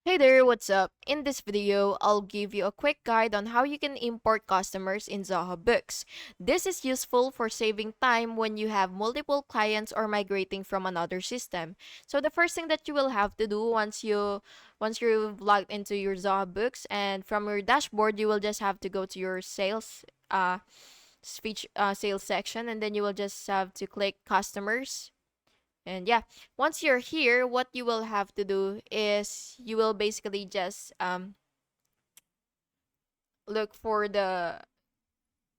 Hey there, what's up? In this video, I'll give you a quick guide on how you can import customers in Zoho Books. This is useful for saving time when you have multiple clients or migrating from another system. So the first thing that you will have to do once you've logged into your Zoho Books, and from your dashboard, you will just have to go to your sales section, and then you will just have to click customers. And yeah, once you're here, what you will have to do is you will basically just look for the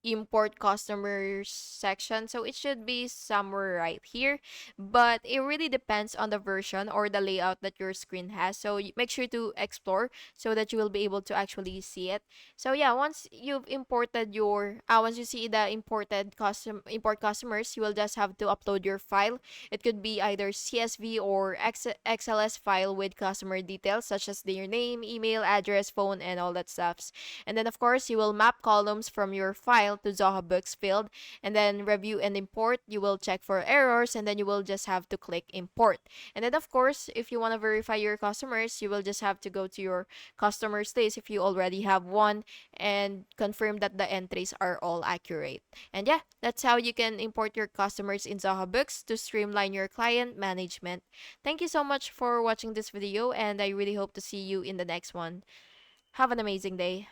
import customers section. So it should be somewhere right here, but it really depends on the version or the layout that your screen has. So make sure to explore so that you will be able to actually see it. So yeah, once you've imported once you see the import customers, you will just have to upload your file. It could be either CSV or XLS file with customer details such as their name, email, address, phone, and all that stuff. And then of course, you will map columns from your file to Zoho Books field, and then review and import. You will check for errors, and then you will just have to click import. And then of course, if you want to verify your customers, you will just have to go to your customers list if you already have one and confirm that the entries are all accurate. And yeah, that's how you can import your customers in Zoho Books to streamline your client management. Thank you so much for watching this video, and I really hope to see you in the next one. Have an amazing day.